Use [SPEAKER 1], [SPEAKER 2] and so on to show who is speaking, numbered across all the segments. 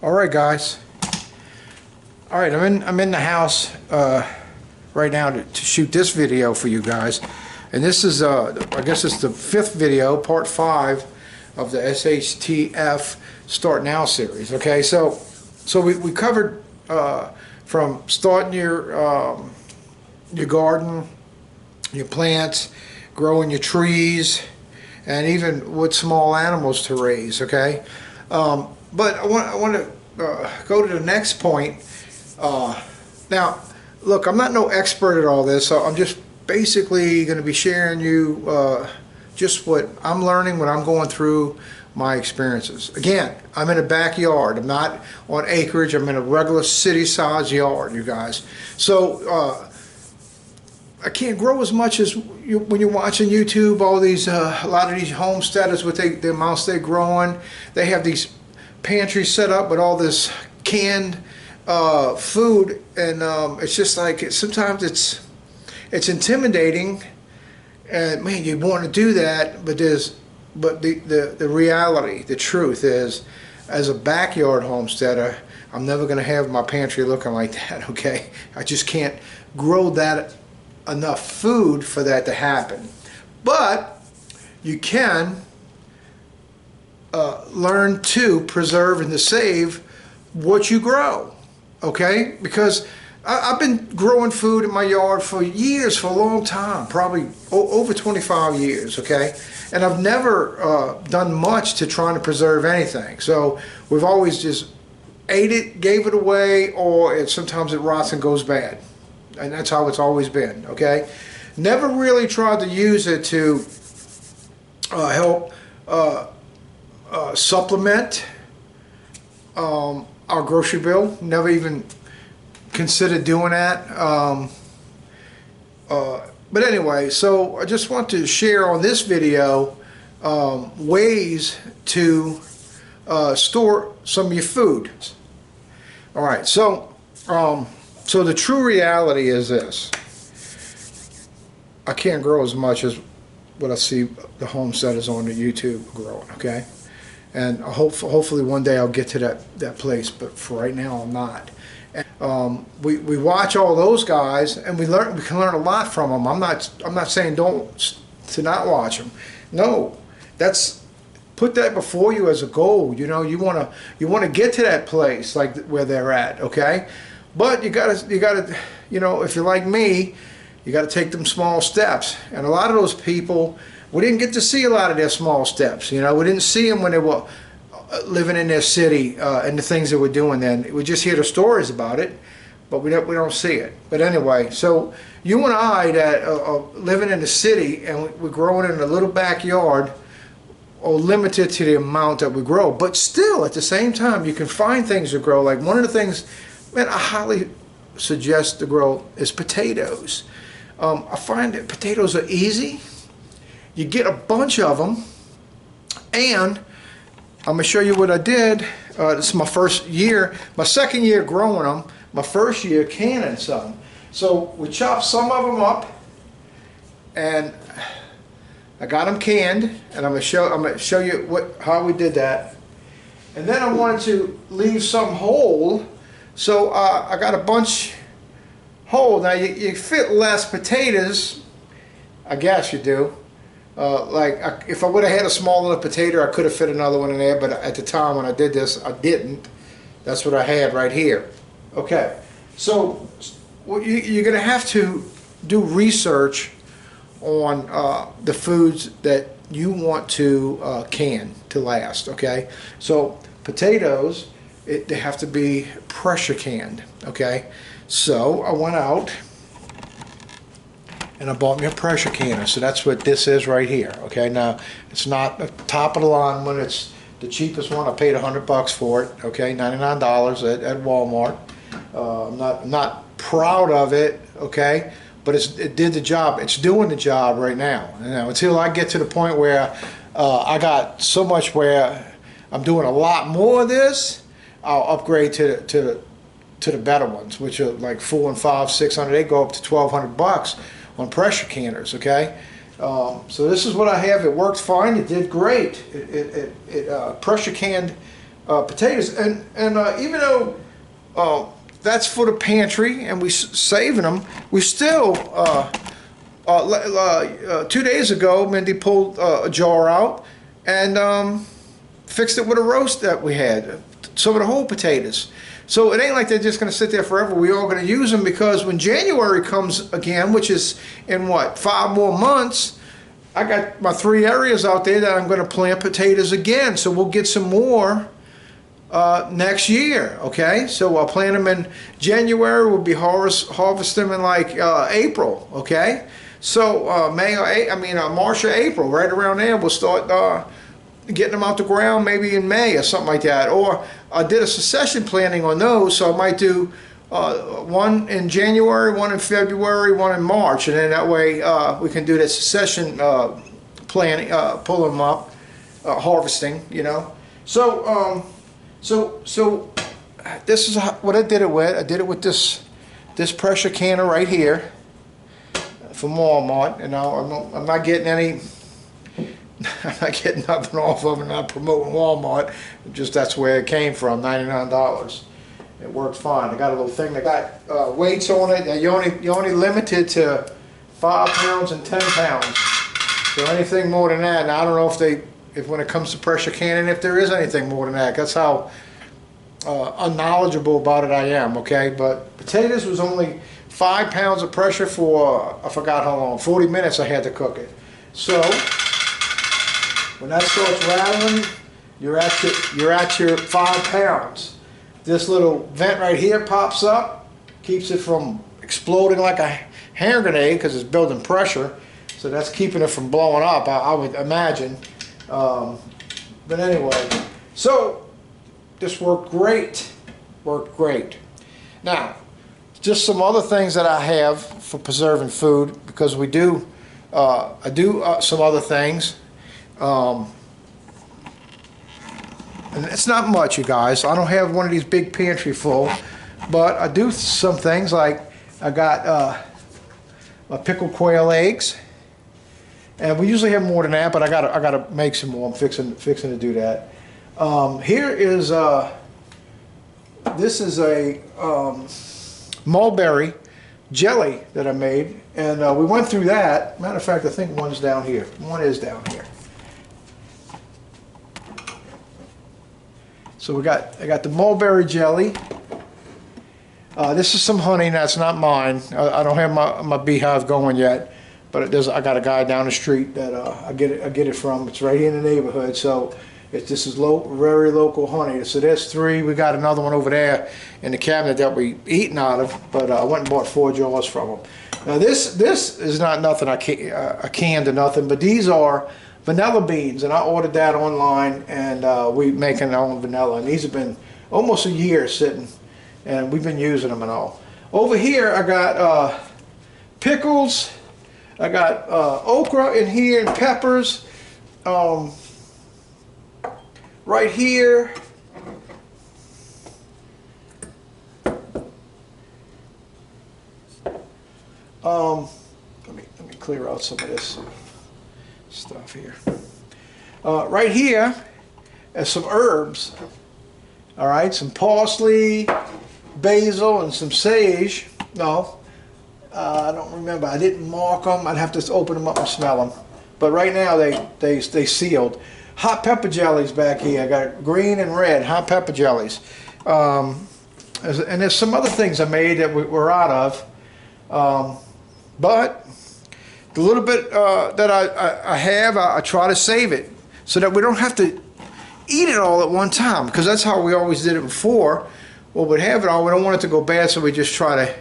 [SPEAKER 1] All right, guys. All right, I'm in the house right now to shoot this video for you guys, and this is I guess it's the 5th video, part 5 of the SHTF Start Now series. Okay, so we covered from starting your garden, your plants, growing your trees, and even with small animals to raise. Okay. But I want to go to the next point. Now, look, I'm not no expert at all this, so I'm just basically going to be sharing you just what I'm learning when I'm going through my experiences. Again, I'm in a backyard. I'm not on acreage. I'm in a regular city-sized yard, you guys. So I can't grow as much as when you're watching YouTube. All these, a lot of these homesteaders with the amounts they're growing, they have these pantry set up with all this canned food, and it's just like sometimes it's intimidating, and man, you want to do that, but the reality, the truth is, as a backyard homesteader, I'm never going to have my pantry looking like that. Okay, I just can't grow that enough food for that to happen. But you can learn to preserve and to save what you grow, okay? Because I've been growing food in my yard for years, for a long time, probably over 25 years, okay? And I've never done much to trying to preserve anything. So we've always just ate it, gave it away, or sometimes it rots and goes bad. And that's how it's always been, okay? Never really tried to use it to help supplement our grocery bill. Never even considered doing that. But anyway, so I just want to share on this video ways to store some of your food. All right, so the true reality is this: I can't grow as much as what I see the homesteaders on the YouTube growing, okay? And hopefully one day I'll get to that place, but for right now I'm not. And, we watch all those guys, and we can learn a lot from them. I'm not saying to not watch them. No, put that before you as a goal. You know, you want to get to that place like where they're at, okay? But you gotta, you know, if you're like me, you got to take them small steps. And a lot of those people, we didn't get to see a lot of their small steps. You know, we didn't see them when they were living in their city and the things they were doing then. We just hear the stories about it, but we don't see it. But anyway, so you and I that are living in the city and we're growing in a little backyard, are limited to the amount that we grow. But still, at the same time, you can find things to grow. Like one of the things, man, I highly suggest to grow is potatoes. I find that potatoes are easy. You get a bunch of them, and I'm going to show you what I did. This is my first year, my second year growing them, my first year canning some. So we chopped some of them up, and I got them canned, and I'm going to show you how we did that. And then I wanted to leave some whole, so I got a bunch whole. Now you fit less potatoes, I guess you do. If I would have had a small little potato, I could have fit another one in there, but at the time when I did this, I didn't. That's what I had right here. Okay, so you're going to have to do research on the foods that you want to can to last, okay? So potatoes, they have to be pressure canned, okay? So I went out and I bought me a pressure canner. So that's what this is right here, okay? Now, it's not the top of the line one. It's the cheapest one. I paid $100 for it, okay? $99 at Walmart. I'm not proud of it, okay? But it did the job. It's doing the job right now. You know, until I get to the point where I got so much where I'm doing a lot more of this, I'll upgrade to the better ones, which are like $400 and $500, $600. They go up to $1,200 on pressure canners, okay? So this is what I have. It worked fine. It did great. It pressure canned potatoes. And even though that's for the pantry and we saving them, we still 2 days ago Mindy pulled a jar out and fixed it with a roast that we had, some of the whole potatoes. So it ain't like they're just going to sit there forever. We are going to use them, because when January comes again, which is in what, 5 more months, I got my 3 areas out there that I'm going to plant potatoes again. So we'll get some more next year. Okay, so I'll plant them in January. We'll be harvest them in like April. Okay, so March or April, right around there, we'll start getting them out the ground, maybe in May or something like that. Or I did a succession planting on those, so I might do one in January, one in February, one in March, and then that way we can do that succession planting, pull them up, harvesting, you know. So so this is what I did it with. I did it with this pressure canner right here from Walmart, and I'm not getting any. I'm not getting nothing off of it, not promoting Walmart. Just that's where it came from, $99. It worked fine. I got a little thing that got weights on it, and you're only limited to 5 pounds and 10 pounds. So anything more than that, and I don't know if when it comes to pressure canning, if there is anything more than that. That's how unknowledgeable about it I am. Okay, but potatoes was only 5 pounds of pressure for I forgot how long, 40 minutes I had to cook it. So when that starts rattling, you're at your 5 pounds. This little vent right here pops up, keeps it from exploding like a hand grenade because it's building pressure. So that's keeping it from blowing up, I would imagine. But anyway, so this worked great. Worked great. Now, just some other things that I have for preserving food, because we do, I do some other things. And it's not much, you guys. I don't have one of these big pantry full, but I do some things like I got my pickled quail eggs, and we usually have more than that, but I gotta make some more. I'm fixing to do that. Here is this is a mulberry jelly that I made, and we went through that. Matter of fact, I think one's down here. One is down here. So I got the mulberry jelly. This is some honey. That's not mine. I don't have my beehive going yet, but I got a guy down the street that I get it from. It's right here in the neighborhood. So this is very local honey. So there's 3. We got another one over there in the cabinet that we eating out of, but I went and bought 4 jars from them. Now this is not nothing I canned or nothing, but these are vanilla beans, and I ordered that online, and we making our own vanilla, and these have been almost a year sitting, and we've been using them and all. Over here I got pickles, I got okra in here, and peppers. Right here let me clear out some of this stuff here. Right here is some herbs. All right, some parsley, basil, and some sage. No, I don't remember. I didn't mark them. I'd have to open them up and smell them. But right now they sealed. Hot pepper jellies back here. I got green and red hot pepper jellies. And there's some other things I made that we're out of. But the little bit that I have, I try to save it so that we don't have to eat it all at one time, because that's how we always did it before. Well, we'd have it all. We don't want it to go bad, so we just try to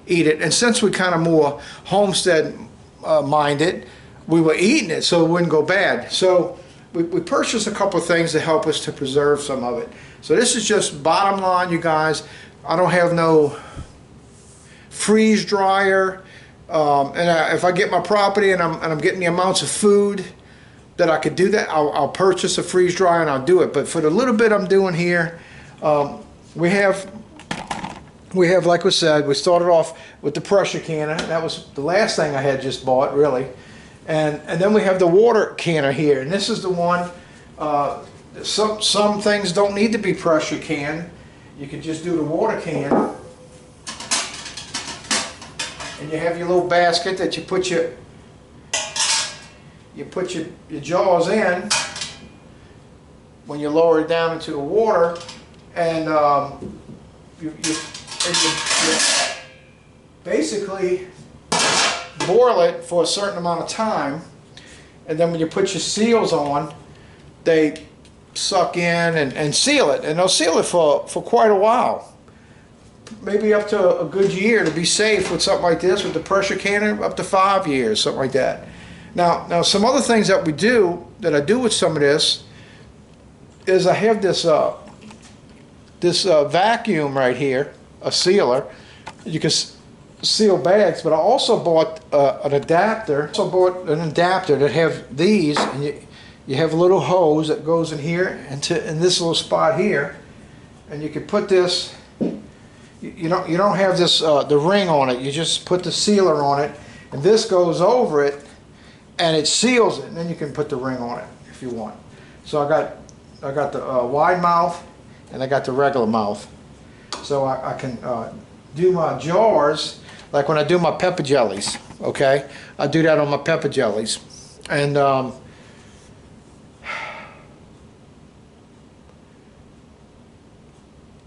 [SPEAKER 1] eat it. And since we kind of more homestead minded, we were eating it so it wouldn't go bad. So we purchased a couple of things to help us to preserve some of it. So this is just bottom line, you guys. I don't have no freeze dryer. If I get my property and I'm getting the amounts of food that I could do that, I'll purchase a freeze dryer and I'll do it. But for the little bit I'm doing here, we have, like we said, we started off with the pressure canner. That was the last thing I had just bought, really. And then we have the water canner here, and this is the one some things don't need to be pressure canned. You can just do the water can, and you have your little basket that you put your jars in when you lower it down into the water, and you basically boil it for a certain amount of time, and then when you put your seals on, they suck in and seal it, and they'll seal it for quite a while, maybe up to a good year to be safe with something like this. With the pressure canner, up to 5 years, something like that. Now some other things that I do with some of this is I have this vacuum right here, a sealer. You can seal bags, but I also bought an adapter. That have these, and you have a little hose that goes in here in this little spot here, and you can put this. You don't have this the ring on it. You just put the sealer on it, and this goes over it, and it seals it. And then you can put the ring on it if you want. So I got the wide mouth, and I got the regular mouth. So I can do my jars like when I do my pepper jellies. Okay, I do that on my pepper jellies, and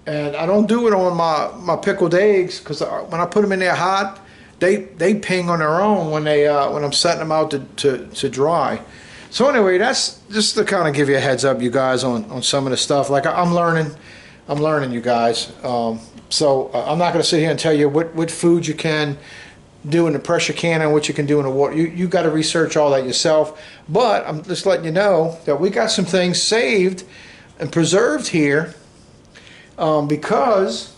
[SPEAKER 1] I don't do it on my pickled eggs, because when I put them in there hot, they ping on their own when I'm setting them out to dry. So anyway, that's just to kind of give you a heads up, you guys, on some of the stuff. Like I'm learning, you guys. So I'm not going to sit here and tell you what food you can do in the pressure can and what you can do in the water. You got to research all that yourself. But I'm just letting you know that we got some things saved and preserved here. Because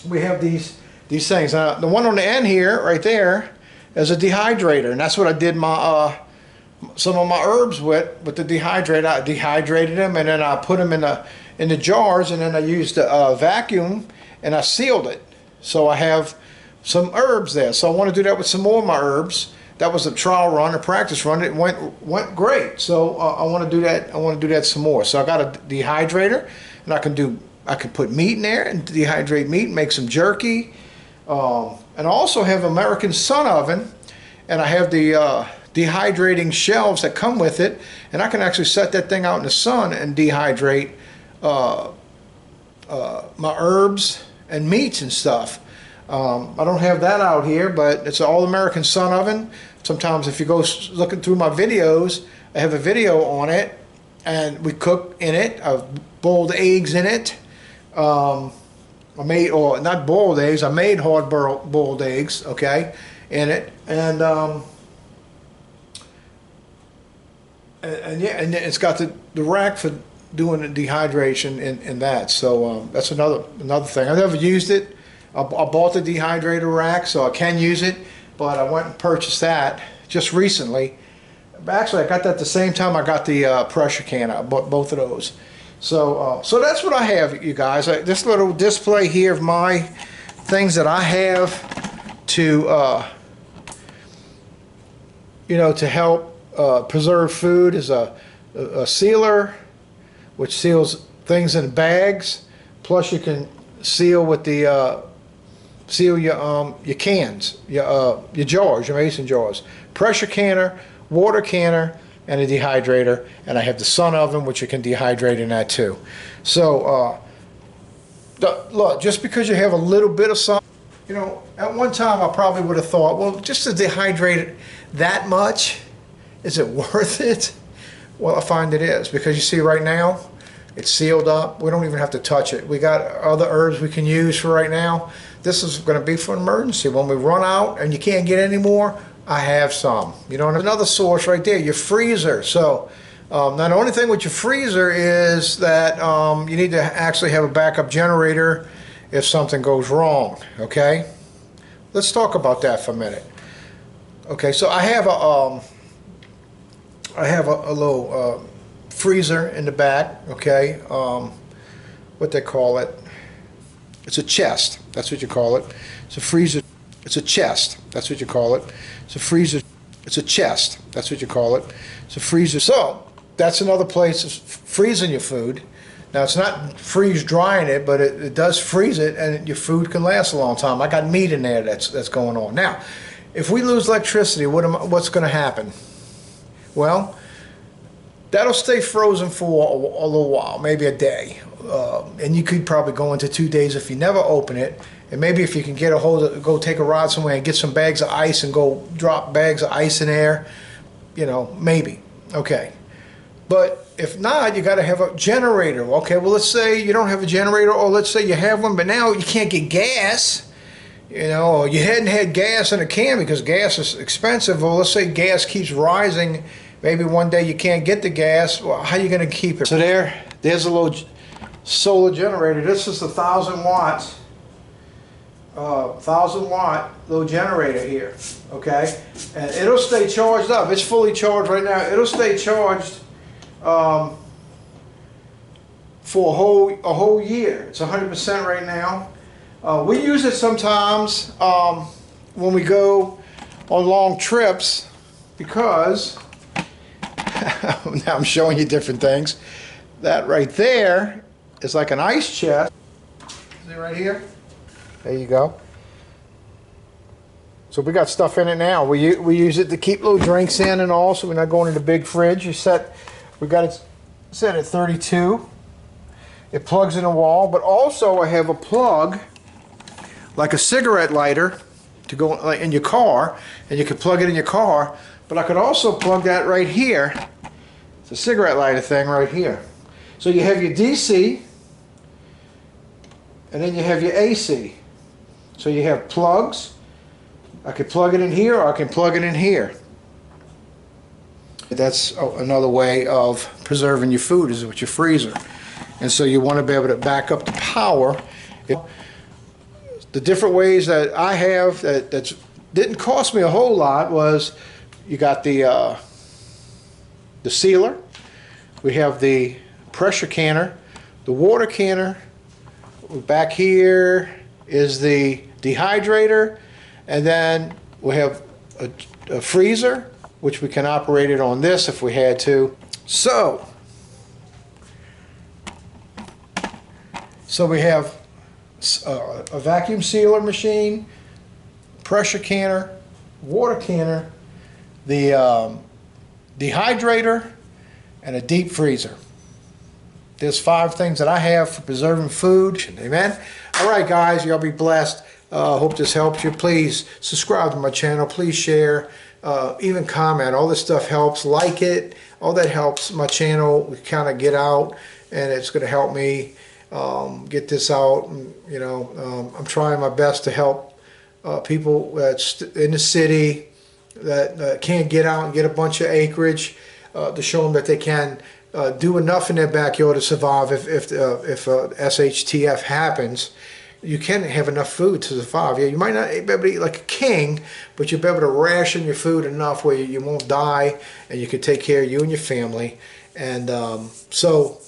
[SPEAKER 1] we have these things. The one on the end here, right there, is a dehydrator, and that's what I did my some of my herbs with the dehydrator. I dehydrated them, and then I put them in the jars, and then I used a vacuum, and I sealed it. So I have some herbs there. So I want to do that with some more of my herbs. That was a trial run, a practice run. It went great. So I want to do that. I want to do that some more. So I got a dehydrator, and I can put meat in there and dehydrate meat and make some jerky. And I also have American Sun oven, and I have the dehydrating shelves that come with it, and I can actually set that thing out in the sun and dehydrate my herbs and meats and stuff. I don't have that out here, but it's an all American Sun oven. Sometimes if you go looking through my videos, I have a video on it, and we cook in it. I've boiled eggs in it. I made, or not boiled eggs, I made hard boiled eggs, okay, in it, and yeah, and it's got the rack for doing the dehydration in that. So that's another thing. I never used it. I bought the dehydrator rack, so I can use it, but I went and purchased that just recently. Actually, I got that at the same time I got the pressure can. I bought both of those. So so that's what I have, you guys. This little display here of my things that I have to to help preserve food is a sealer, which seals things in bags. Plus, you can seal with the seal your cans, your jars, your mason jars. Pressure canner, water canner, and a dehydrator, and I have the sun oven, which you can dehydrate in that too. So look, just because you have a little bit of sun, at one time I probably would have thought, well, just to dehydrate it that much, is it worth it? Well, I find it is, because you see right now it's sealed up. We don't even have to touch it. We got other herbs we can use for right now. This is going to be for an emergency. When we run out and you can't get any more, I have some. Another source right there, your freezer. So now the only thing with your freezer is that you need to actually have a backup generator if something goes wrong. Okay, let's talk about that for a minute. Okay, so I have a little freezer in the back. Okay, what they call it? It's a chest. That's what you call it. It's a freezer. It's a chest. That's what you call it. It's a freezer. It's a chest. That's what you call it. It's a freezer. So that's another place of freezing your food. Now it's not freeze drying it, but it does freeze it, and your food can last a long time. I got meat in there that's going on. Now, if we lose electricity, what's going to happen? Well, that'll stay frozen for a little while, maybe a day, and you could probably go into 2 days if you never open it. And maybe if you can get a hold of, go take a ride somewhere and get some bags of ice and go drop bags of ice in there, you know, maybe. Okay. But if not, you got to have a generator. Okay, well, let's say you don't have a generator, or let's say you have one, but now you can't get gas. You know, or you hadn't had gas in a can because gas is expensive. Well, let's say gas keeps rising. Maybe one day you can't get the gas. Well, how are you going to keep it? So there's a little solar generator. This is the 1,000 watts. 1,000 watt little generator here. Okay, and it'll stay charged up. It's fully charged right now. It'll stay charged for a whole year. It's 100% right now. We use it sometimes when we go on long trips, because now I'm showing you different things. That right there is like an ice chest. See right here? There you go. So we got stuff in it now. We use it to keep little drinks in and all, so we're not going in the big fridge. We got it set at 32. It plugs in the wall, but also I have a plug, like a cigarette lighter, to go in your car, and you can plug it in your car. But I could also plug that right here. It's a cigarette lighter thing right here. So you have your DC, and then you have your AC. So you have plugs. I could plug it in here, or I can plug it in here. That's another way of preserving your food, is with your freezer. And so you want to be able to back up the power. The different ways that I have that didn't cost me a whole lot was, you got the sealer, we have the pressure canner, the water canner, back here is the dehydrator, and then we have a freezer, which we can operate it on this if we had to. So we have a vacuum sealer machine, pressure canner, water canner, the dehydrator, and a deep freezer. There's 5 things that I have for preserving food. Amen. All right, guys, y'all be blessed. Hope this helps you. Please subscribe to my channel. Please share. Even comment. All this stuff helps. Like it. All that helps my channel kind of get out, and it's going to help me get this out. And, you know, I'm trying my best to help people that's in the city that can't get out and get a bunch of acreage, to show them that they can do enough in their backyard to survive if SHTF happens. You can have enough food to survive. Yeah, you might not be able to eat like a king, but you'll be able to ration your food enough where you won't die, and you can take care of you and your family. And so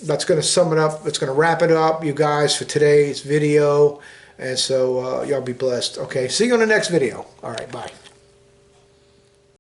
[SPEAKER 1] that's going to sum it up. It's going to wrap it up, you guys, for today's video. And so y'all be blessed. Okay, see you on the next video. All right, bye.